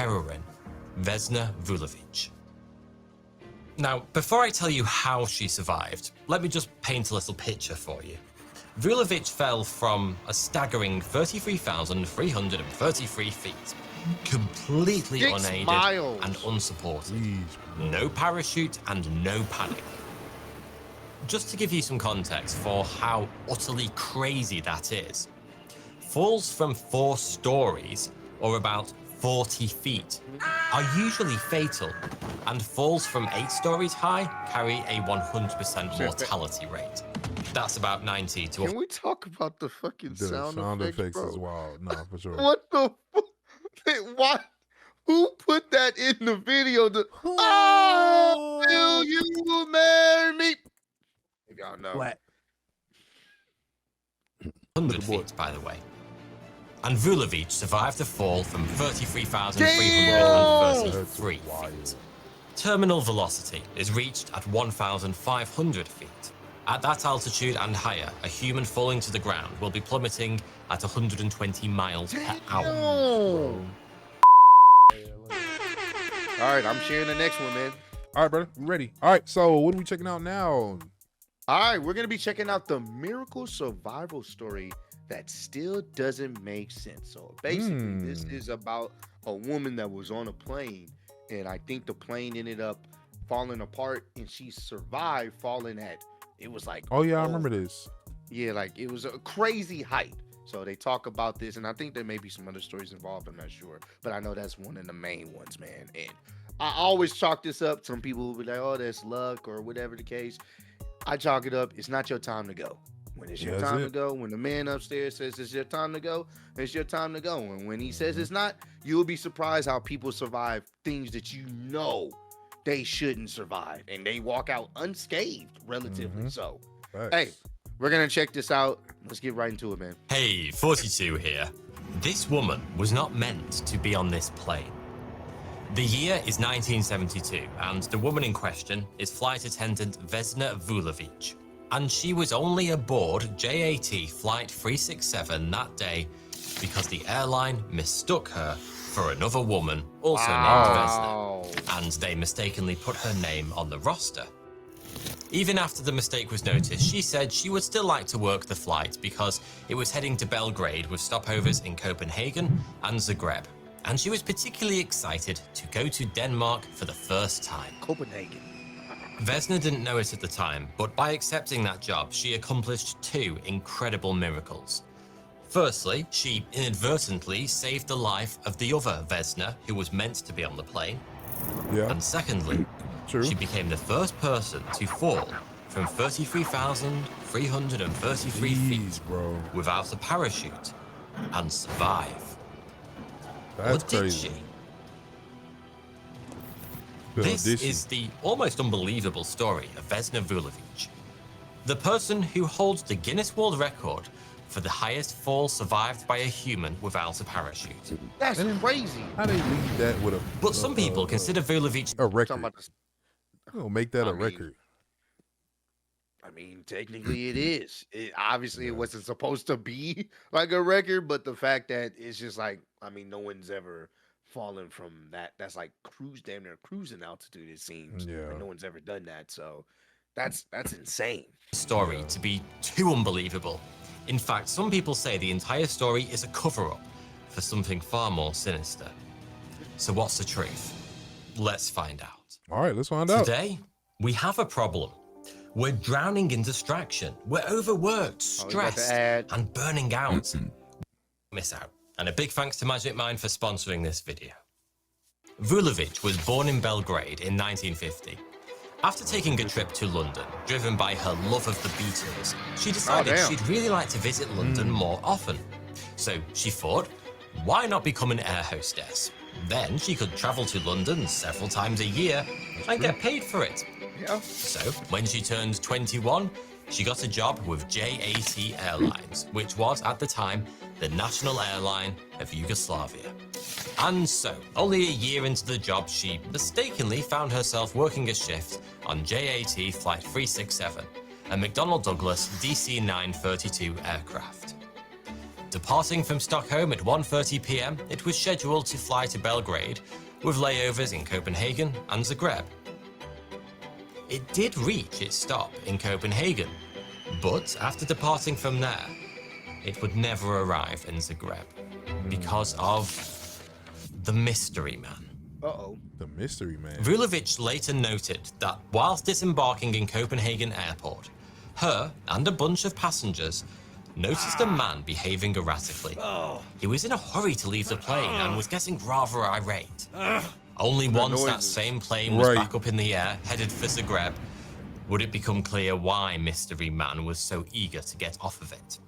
heroine, Vesna Vulovic. Now, before I tell you how she survived, let me just paint a little picture for you. Vulovic fell from a staggering 33,333 feet, completely 6 unaided miles. and unsupported. No parachute and no padding. Just to give you some context for how utterly crazy that is, falls from 4 stories, or about 40 feet, are usually fatal, and falls from 8 stories high carry a 100% mortality rate. That's about 90 to... Can we talk about the fucking sound effects, bro? as well. Nah, for sure. What the fuck? Why? Who put that in the video? Oh, will you marry me? If y'all know. What? 100 feet, by the way. And Vulovic survived the fall from 33,333 feet. Terminal velocity is reached at 1,500 feet. At that altitude and higher, a human falling to the ground will be plummeting at 120 miles per hour. All right, I'm sharing the next one, man. All right, brother, we ready. All right, so what are we checking out now? All right, we're going to be checking out the miracle survival story that still doesn't make sense. So basically, this is about a woman that was on a plane, and I think the plane ended up falling apart, and she survived falling at, it was like... Oh, yeah, I remember this. Yeah, like it was a crazy height. So they talk about this, and I think there may be some other stories involved. I'm not sure, but I know that's one of the main ones, man. And I always chalk this up. Some people will be like, oh, that's luck or whatever the case. I chalk it up. It's not your time to go. When it's your time to go, when the man upstairs says it's your time to go, it's your time to go. And when he says it's not, you'll be surprised how people survive things that you know they shouldn't survive. And they walk out unscathed, relatively so. Right. Hey, we're going to check this out. Let's get right into it, man. Hey, 42 here. This woman was not meant to be on this plane. The year is 1972, and the woman in question is flight attendant Vesna Vulovic. And she was only aboard JAT Flight 367 that day because the airline mistook her for another woman, also named Vesna, and they mistakenly put her name on the roster. Even after the mistake was noticed, she said she would still like to work the flight because it was heading to Belgrade with stopovers in Copenhagen and Zagreb. And she was particularly excited to go to Denmark for the first time. Copenhagen. Vesna didn't know it at the time, but by accepting that job, she accomplished 2 incredible miracles. Firstly, she inadvertently saved the life of the other Vesna who was meant to be on the plane. Yeah. And secondly, she became the first person to fall from 33,333 feet without a parachute and survive. That's or did crazy. she? This is the almost unbelievable story of Vesna Vulovic, the person who holds the Guinness World Record for the highest fall survived by a human without a parachute. That's crazy. How do they leave that with a... But some people consider Vulovic a record. I'll make that a record. I mean, technically it is. Obviously, it wasn't supposed to be like a record, but the fact that it's just like, I mean, no one's ever fallen from that. That's like damn near cruising altitude, it seems. Yeah. Like, no one's ever done that. So that's insane. Story to be too unbelievable. In fact, some people say the entire story is a cover-up for something far more sinister. So what's the truth? Let's find out. All right, let's find out. Today, we have a problem. We're drowning in distraction. We're overworked, stressed, and burning out. Miss out. And a big thanks to Magic Mind for sponsoring this video. Vulovic was born in Belgrade in 1950. After taking a trip to London, driven by her love of the Beatles, she decided she'd really like to visit London more often. So she thought, why not become an air hostess? Then she could travel to London several times a year and get paid for it. So when she turned 21, she got a job with JAT Airlines, which was at the time the national airline of Yugoslavia. And so, only a year into the job, she mistakenly found herself working a shift on JAT Flight 367, a McDonnell Douglas DC-932 aircraft. Departing from Stockholm at 1:30 p.m., it was scheduled to fly to Belgrade, with layovers in Copenhagen and Zagreb. It did reach its stop in Copenhagen, but after departing from there, it would never arrive in Zagreb because of the mystery man. Uh-oh. The mystery man. Vulovic later noted that whilst disembarking in Copenhagen airport, her and a bunch of passengers noticed a man behaving erratically. He was in a hurry to leave the plane and was getting rather irate. Only once that same plane was back up in the air, headed for Zagreb, would it become clear why Mystery Man was so eager to get off of it.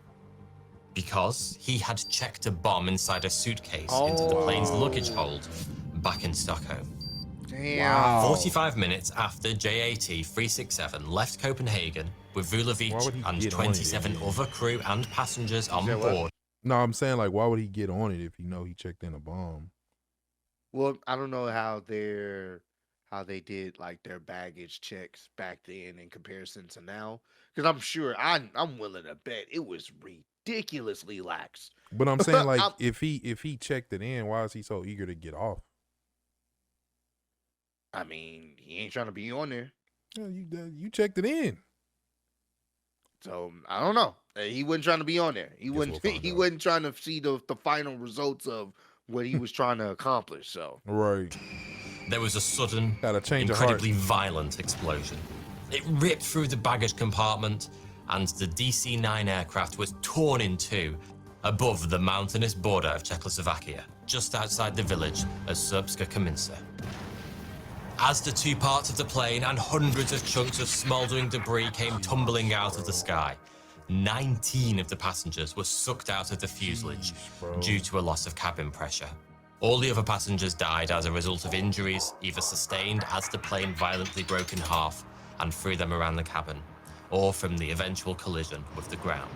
Because he had checked a bomb inside a suitcase into the plane's luggage hold back in Stockholm. Damn. 45 minutes after JAT 367 left Copenhagen with Vulovic and 27 other crew and passengers on board. No, I'm saying, like, why would he get on it if he know he checked in a bomb? Well, I don't know how they did like their baggage checks back then in comparison to now, because I'm sure I'm willing to bet it was ridiculously lax. But I'm saying, like, if he checked it in, why is he so eager to get off? I mean, he ain't trying to be on there. Yeah, you checked it in. So I don't know. He wasn't trying to be on there. He wasn't trying to see the final results of what he was trying to accomplish. So right. There was a sudden, incredibly violent explosion. It ripped through the baggage compartment, and the DC-9 aircraft was torn in two above the mountainous border of Czechoslovakia, just outside the village of Srbska Kaminska. As the two parts of the plane and hundreds of chunks of smoldering debris came tumbling out of the sky, 19 of the passengers were sucked out of the fuselage due to a loss of cabin pressure. All the other passengers died as a result of injuries, either sustained as the plane violently broke in half and threw them around the cabin, or from the eventual collision with the ground.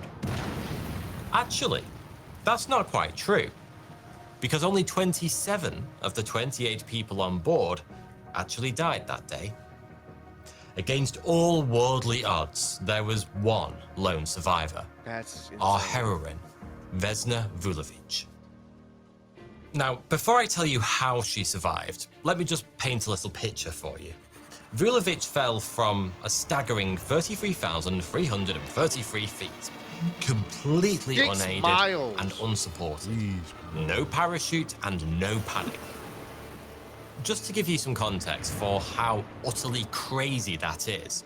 Actually, that's not quite true, because only 27 of the 28 people on board actually died that day. Against all worldly odds, there was one lone survivor. that's Our heroine, Vesna Vulovic. Now, before I tell you how she survived, let me just paint a little picture for you. Vulovic fell from a staggering 33,333 feet, completely 6 unaided miles. and unsupported. No parachute and no padding. Just to give you some context for how utterly crazy that is,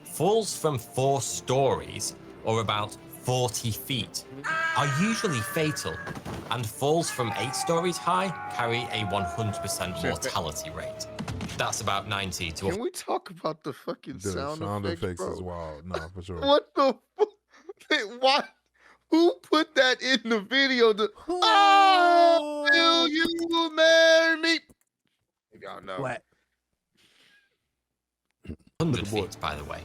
falls from 4 stories, or about 40 feet, are usually fatal, and falls from 8 stories high carry a 100% mortality rate. That's about 90 to... Can we talk about the fucking sound effects, bro? is wild. Nah, for sure. What the fuck? Why? Who put that in the video? Oh, will you marry me? If y'all know. What? 100 feet, by the way.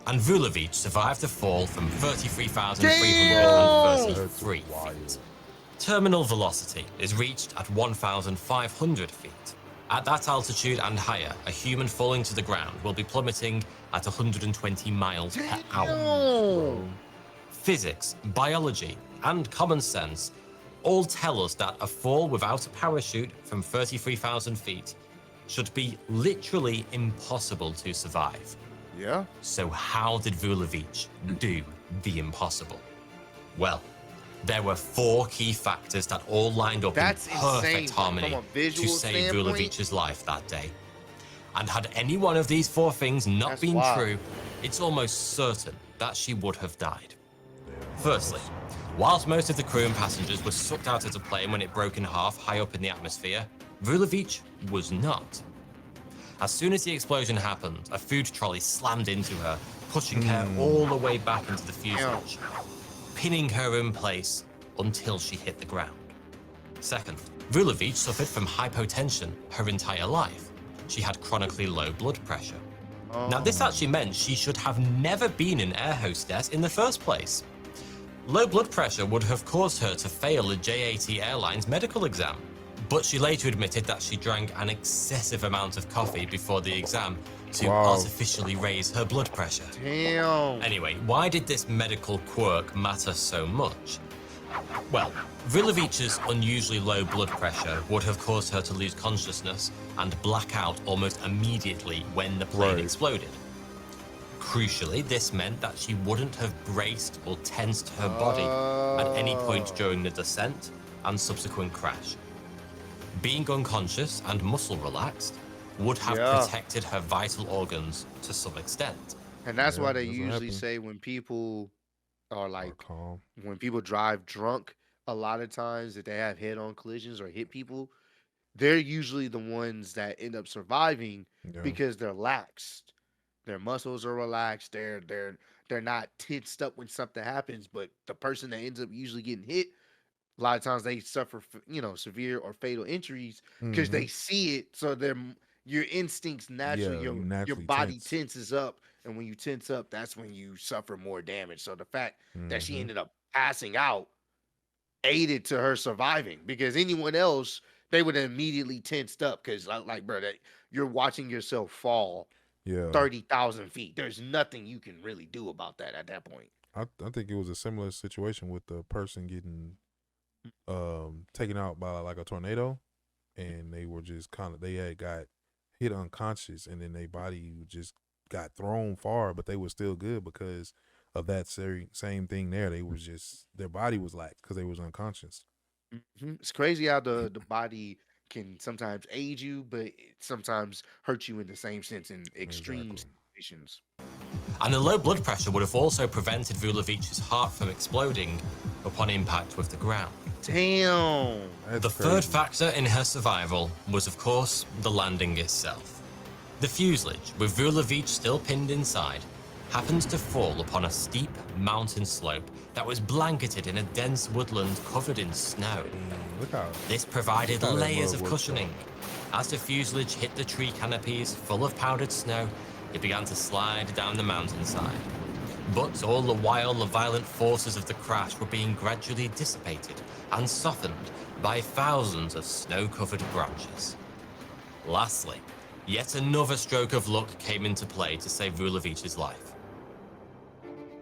And Vulovic survived the fall from 33,333 feet. Terminal velocity is reached at 1,500 feet. At that altitude and higher, a human falling to the ground will be plummeting at 120 miles per hour. Physics, biology, and common sense all tell us that a fall without a parachute from 33,000 feet should be literally impossible to survive. Yeah. So how did Vulovic do the impossible? Well, there were 4 key factors that all lined up in perfect harmony to save Vulovic's life that day. And had any one of these 4 things not been true, it's almost certain that she would have died. Firstly, whilst most of the crew and passengers were sucked out of the plane when it broke in half high up in the atmosphere, Vulovic was not. As soon as the explosion happened, a food trolley slammed into her, pushing her all the way back into the fuselage, pinning her in place until she hit the ground. Second, Vulovic suffered from hypotension her entire life. She had chronically low blood pressure. Now, this actually meant she should have never been an air hostess in the first place. Low blood pressure would have caused her to fail a JAT Airlines medical exam, but she later admitted that she drank an excessive amount of coffee before the exam to artificially raise her blood pressure. Damn. Anyway, why did this medical quirk matter so much? Well, Vulovic's unusually low blood pressure would have caused her to lose consciousness and black out almost immediately when the plane exploded. Crucially, this meant that she wouldn't have braced or tensed her body at any point during the descent and subsequent crash. Being unconscious and muscle relaxed would have protected her vital organs to some extent. And that's why they usually say when people are like, when people drive drunk, a lot of times if they have head-on collisions or hit people, they're usually the ones that end up surviving because they're laxed. Their muscles are relaxed. They're not tensed up when something happens. But the person that ends up usually getting hit, a lot of times they suffer, severe or fatal injuries because they see it. So your instincts naturally, your body tenses up, and when you tense up, that's when you suffer more damage. So the fact that she ended up passing out aided to her surviving, because anyone else, they would have immediately tensed up because, like, bro, you're watching yourself fall 30,000 feet. There's nothing you can really do about that at that point. I think it was a similar situation with the person getting taken out by like a tornado, and they were just they had got hit unconscious, and then their body just got thrown far, but they were still good because of that same thing there. They was just, their body was lax because they was unconscious. It's crazy how the body can sometimes aid you, but it sometimes hurt you in the same sense in extreme situations. And the low blood pressure would have also prevented Vulovic's heart from exploding upon impact with the ground. Damn. The third factor in her survival was, of course, the landing itself. The fuselage, with Vulovic still pinned inside, happened to fall upon a steep mountain slope that was blanketed in a dense woodland covered in snow. This provided layers of cushioning. As the fuselage hit the tree canopies full of powdered snow, it began to slide down the mountainside. But all the while, the violent forces of the crash were being gradually dissipated and softened by thousands of snow-covered branches. Lastly, yet another stroke of luck came into play to save Vulovic's life.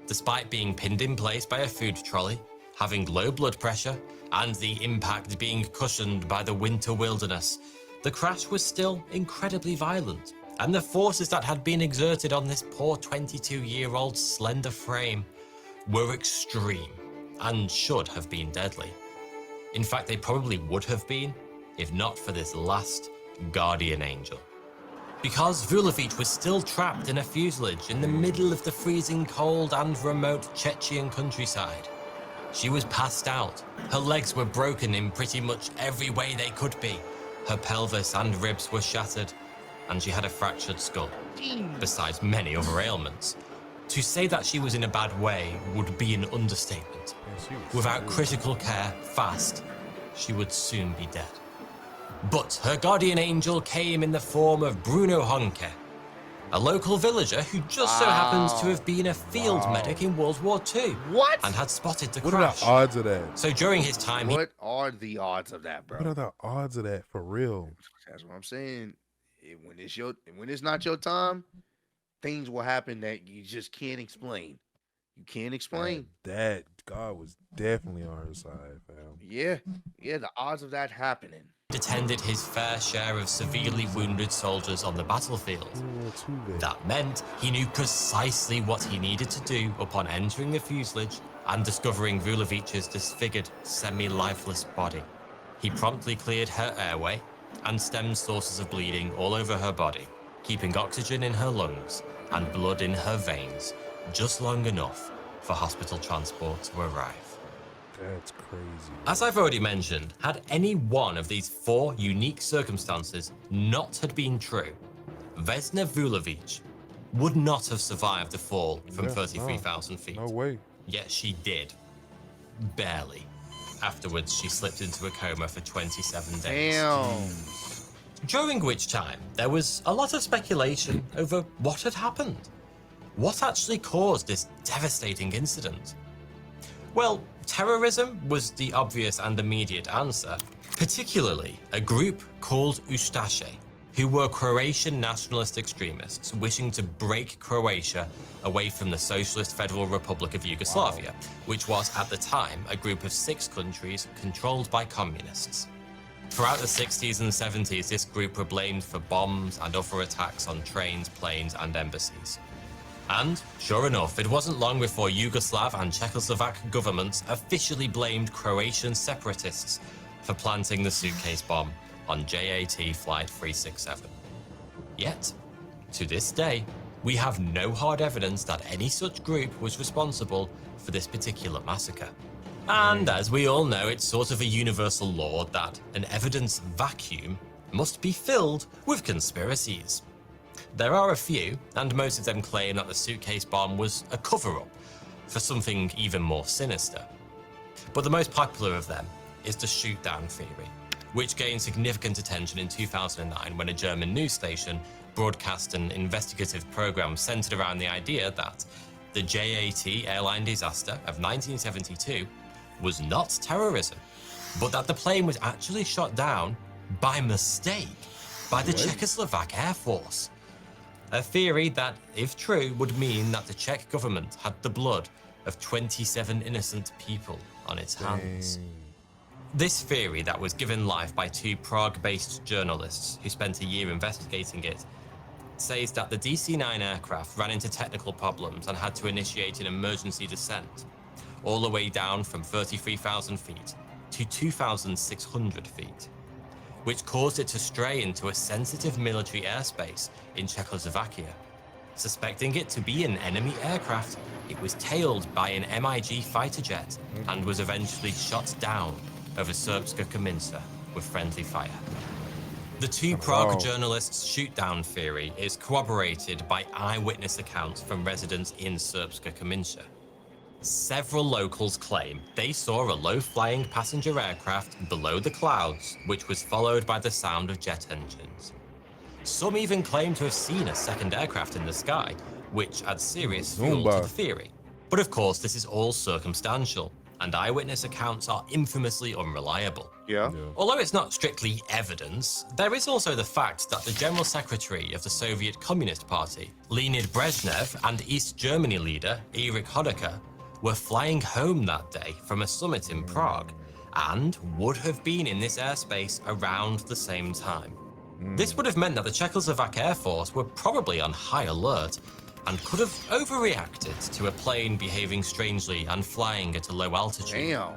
Despite being pinned in place by a food trolley, having low blood pressure, and the impact being cushioned by the winter wilderness, the crash was still incredibly violent, and the forces that had been exerted on this poor 22-year-old slender frame were extreme and should have been deadly. In fact, they probably would have been, if not for this last guardian angel. Because Vulovic was still trapped in a fuselage in the middle of the freezing cold and remote Chechen countryside. She was passed out. Her legs were broken in pretty much every way they could be. Her pelvis and ribs were shattered, and she had a fractured skull, besides many other ailments. To say that she was in a bad way would be an understatement. Without critical care, fast, she would soon be dead. But her guardian angel came in the form of Bruno Honke, a local villager who just so happens to have been a field medic in World War II. What? And had spotted the What crash. are the odds of that? So during his time, What are the odds of that, bro? What are the odds of that, for real? That's what I'm saying. When it's not your time, things will happen that you just can't explain. You can't explain. That God was definitely on her side, fam. Yeah, the odds of that happening. attended his fair share of severely wounded soldiers on the battlefield. That meant he knew precisely what he needed to do upon entering the fuselage and discovering Vulovic's disfigured, semi-lifeless body. He promptly cleared her airway and stemmed sources of bleeding all over her body, keeping oxygen in her lungs and blood in her veins just long enough for hospital transport to arrive. That's crazy. As I've already mentioned, had any one of these four unique circumstances not had been true, Vesna Vulovic would not have survived the fall from 33,000 feet. No way. Yet she did. Barely. Afterwards, she slipped into a coma for 27 days. Damn. During which time, there was a lot of speculation over what had happened. What actually caused this devastating incident? Well, terrorism was the obvious and immediate answer, particularly a group called Ustaše. who were Croatian nationalist extremists wishing to break Croatia away from the Socialist Federal Republic of Yugoslavia, which was at the time a group of 6 countries controlled by communists. Throughout the 60s and 70s, this group were blamed for bombs and other attacks on trains, planes, and embassies. And, sure enough, it wasn't long before Yugoslav and Czechoslovak governments officially blamed Croatian separatists for planting the suitcase bomb on JAT Flight 367. Yet, to this day, we have no hard evidence that any such group was responsible for this particular massacre. And as we all know, it's sort of a universal law that an evidence vacuum must be filled with conspiracies. There are a few, and most of them claim that the suitcase bomb was a cover-up for something even more sinister. But the most popular of them is the shoot-down theory, which gained significant attention in 2009 when a German news station broadcast an investigative program centered around the idea that the JAT airline disaster of 1972 was not terrorism, but that the plane was actually shot down by mistake by the Czechoslovak Air Force. A theory that, if true, would mean that the Czech government had the blood of 27 innocent people on its hands. This theory, that was given life by 2 Prague-based journalists who spent a year investigating it, says that the DC-9 aircraft ran into technical problems and had to initiate an emergency descent, all the way down from 33,000 feet to 2,600 feet, which caused it to stray into a sensitive military airspace in Czechoslovakia. Suspecting it to be an enemy aircraft, it was tailed by an MiG fighter jet and was eventually shot down over Srpska Kaminska with friendly fire. The 2 Prague journalists' shoot-down theory is corroborated by eyewitness accounts from residents in Srpska Kaminska. Several locals claim they saw a low-flying passenger aircraft below the clouds, which was followed by the sound of jet engines. Some even claim to have seen a second aircraft in the sky, which adds serious fuel to the theory. But of course, this is all circumstantial, and eyewitness accounts are infamously unreliable. Although it's not strictly evidence, there is also the fact that the General Secretary of the Soviet Communist Party, Leonid Brezhnev, and East Germany leader Erich Honecker were flying home that day from a summit in Prague, and would have been in this airspace around the same time. This would have meant that the Czechoslovak Air Force were probably on high alert, and could have overreacted to a plane behaving strangely and flying at a low altitude. Damn.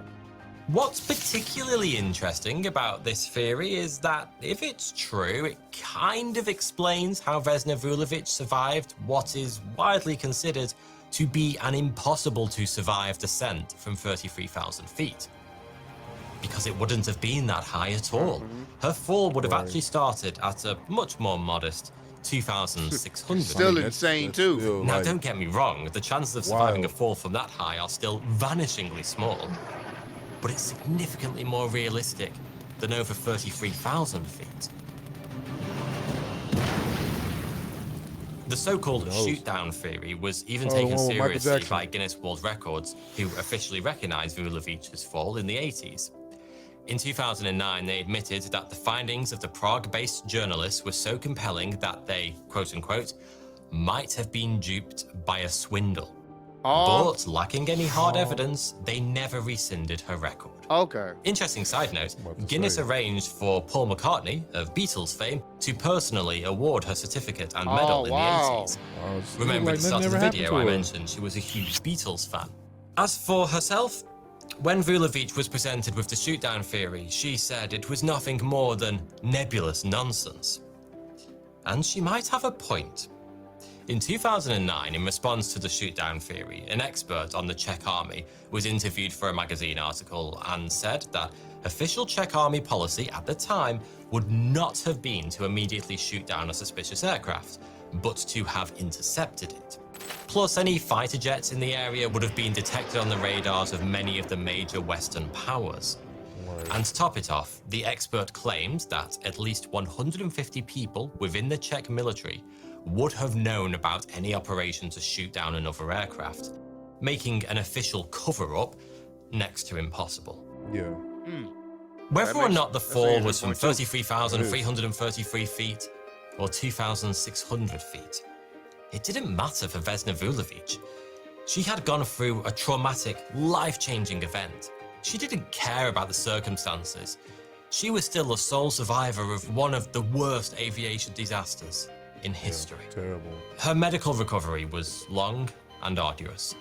What's particularly interesting about this theory is that if it's true, it kind of explains how Vesna Vulović survived what is widely considered to be an impossible to survive descent from 33,000 feet. Because it wouldn't have been that high at all. Her fall would have actually started at a much more modest 2,600. Still insane too. Now, don't get me wrong, the chances of surviving a fall from that high are still vanishingly small, but it's significantly more realistic than over 33,000 feet. The so-called shoot-down theory was even taken seriously by Guinness World Records, who officially recognized Vulović's fall in the 80s. In 2009, they admitted that the findings of the Prague-based journalists were so compelling that they, quote-unquote, might have been duped by a swindle. But lacking any hard evidence, they never rescinded her record. Interesting side note, Guinness arranged for Paul McCartney, of Beatles fame, to personally award her certificate and medal in the 80s. Remember at the start of the video I mentioned she was a huge Beatles fan. As for herself, when Vulović was presented with the shoot-down theory, she said it was nothing more than nebulous nonsense. And she might have a point. In 2009, in response to the shoot-down theory, an expert on the Czech army was interviewed for a magazine article and said that official Czech army policy at the time would not have been to immediately shoot down a suspicious aircraft, but to have intercepted it. Plus, any fighter jets in the area would have been detected on the radars of many of the major Western powers. And to top it off, the expert claimed that at least 150 people within the Czech military would have known about any operation to shoot down another aircraft, making an official cover-up next to impossible. Whether or not the fall was from 33,333 feet or 2,600 feet. It didn't matter for Vesna Vulovic. She had gone through a traumatic, life-changing event. She didn't care about the circumstances. She was still the sole survivor of one of the worst aviation disasters in history. Yeah, terrible. Her medical recovery was long and arduous.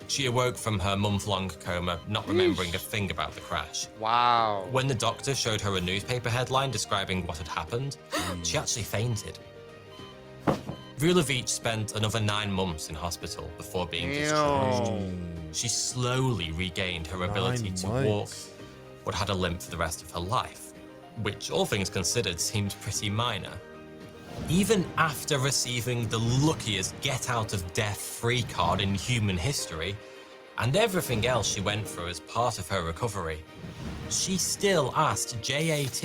She awoke from her month-long coma, not remembering a thing about the crash. Wow. When the doctor showed her a newspaper headline describing what had happened, she actually fainted. Vulovic spent another 9 months in hospital before being discharged. She slowly regained her ability to walk, but had a limp for the rest of her life, which, all things considered, seemed pretty minor. Even after receiving the luckiest get-out-of-death-free card in human history, and everything else she went through as part of her recovery, she still asked JAT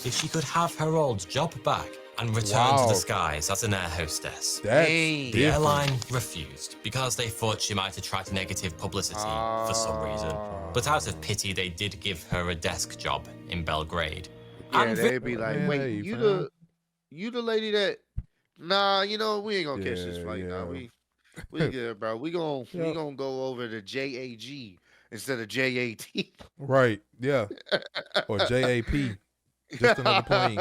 if she could have her old job back and return to the skies as an air hostess. The airline refused because they thought she might attract negative publicity for some reason. But out of pity, they did give her a desk job in Belgrade. Yeah, And they'd be like, wait, you the lady that, nah, you know, we ain't gonna catch this flight. Nah, we good, bro. We gonna go over to JAG instead of JAT. Right, yeah. Or JAP. Just another plane.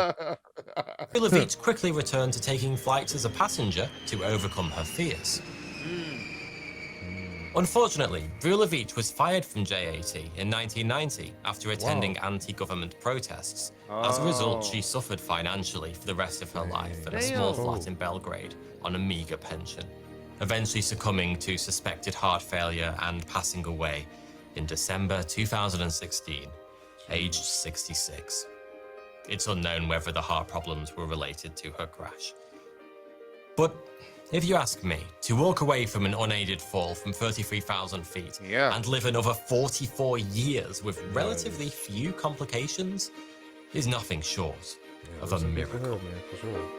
Vulovic quickly returned to taking flights as a passenger to overcome her fears. Unfortunately, Vulovic was fired from JAT in 1990 after attending anti-government protests. As a result, she suffered financially for the rest of her life in a small flat in Belgrade on a meager pension, eventually succumbing to suspected heart failure and passing away in December 2016, aged 66. It's unknown whether the heart problems were related to her crash. But if you ask me, to walk away from an unaided fall from 33,000 feet and live another 44 years with relatively few complications is nothing short of a miracle.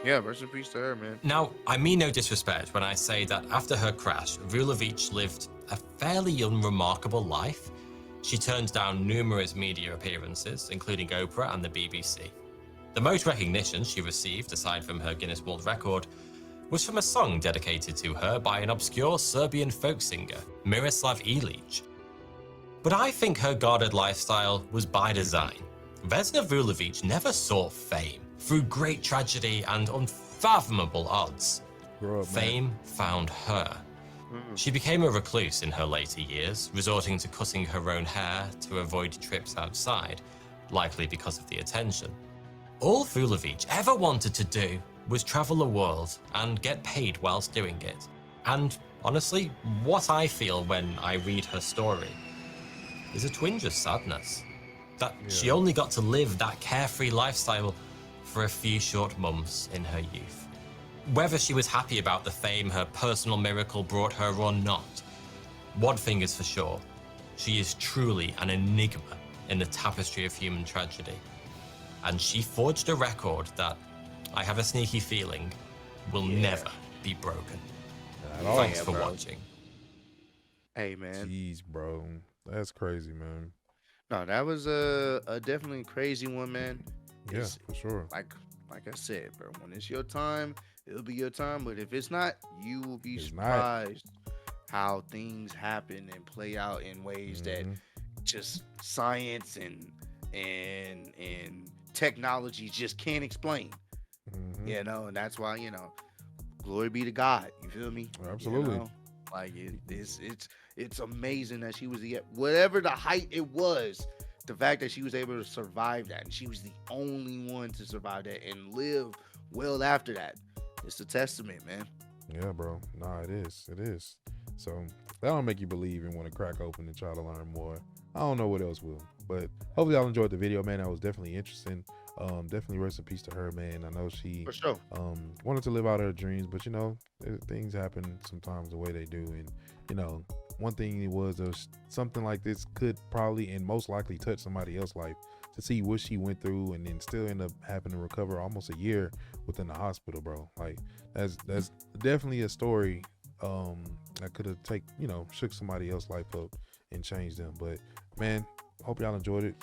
Yeah, rest in peace to her, man. Now, I mean no disrespect when I say that after her crash, Vulovic lived a fairly unremarkable life. She turned down numerous media appearances, including Oprah and the BBC. The most recognition she received, aside from her Guinness World Record, was from a song dedicated to her by an obscure Serbian folk singer, Miroslav Ilic. But I think her guarded lifestyle was by design. Vesna Vulovic never sought fame. Through great tragedy and unfathomable odds, fame found her. She became a recluse in her later years, resorting to cutting her own hair to avoid trips outside, likely because of the attention. All Vulovic ever wanted to do was travel the world and get paid whilst doing it. And honestly, what I feel when I read her story is a twinge of sadness. That she only got to live that carefree lifestyle for a few short months in her youth. Whether she was happy about the fame her personal miracle brought her or not, one thing is for sure, she is truly an enigma in the tapestry of human tragedy. And she forged a record that, I have a sneaky feeling, will never be broken. Thanks for watching. Hey, man. Jeez, bro. That's crazy, man. No, that was a definitely crazy one, man. Yeah, for sure. Like I said, bro, when it's your time, it'll be your time. But if it's not, you will be surprised how things happen and play out in ways that just science and technology just can't explain. You know, and that's why, you know, glory be to God. You feel me? Absolutely. You know? Like it's amazing that she was whatever the height it was, the fact that she was able to survive that, and she was the only one to survive that and live well after that. It's a testament, man. Yeah, bro. Nah, it is. It is. So that'll make you believe and want to crack open and try to learn more. I don't know what else will, but hopefully y'all enjoyed the video, man. That was definitely interesting. Definitely rest in peace to her, man. I know she for sure wanted to live out her dreams, but you know, things happen sometimes the way they do. And you know, one thing was something like this could probably and most likely touch somebody else's life. To see what she went through and then still end up having to recover almost a year within the hospital, bro. Like that's definitely a story that could have shook somebody else's life up and changed them. But man, hope y'all enjoyed it.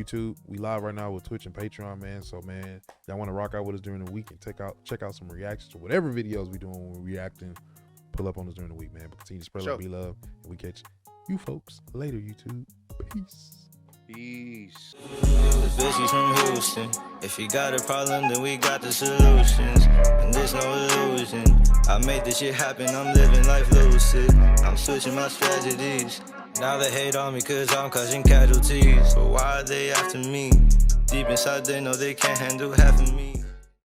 YouTube. We live right now with Twitch and Patreon, man. So, man, y'all want to rock out with us during the week and check out some reactions to whatever videos we doing when we're reacting. Pull up on us during the week, man. But continue to spread love, be love, and we catch you folks later, YouTube. Peace. Peace. The bitch is from Houston. If you got a problem, then we got the solutions. And there's no illusion. I made this shit happen, I'm living life lucid. I'm switching my strategies. Now they hate on me cause I'm causing casualties. But why are they after me? Deep inside they know they can't handle half of me.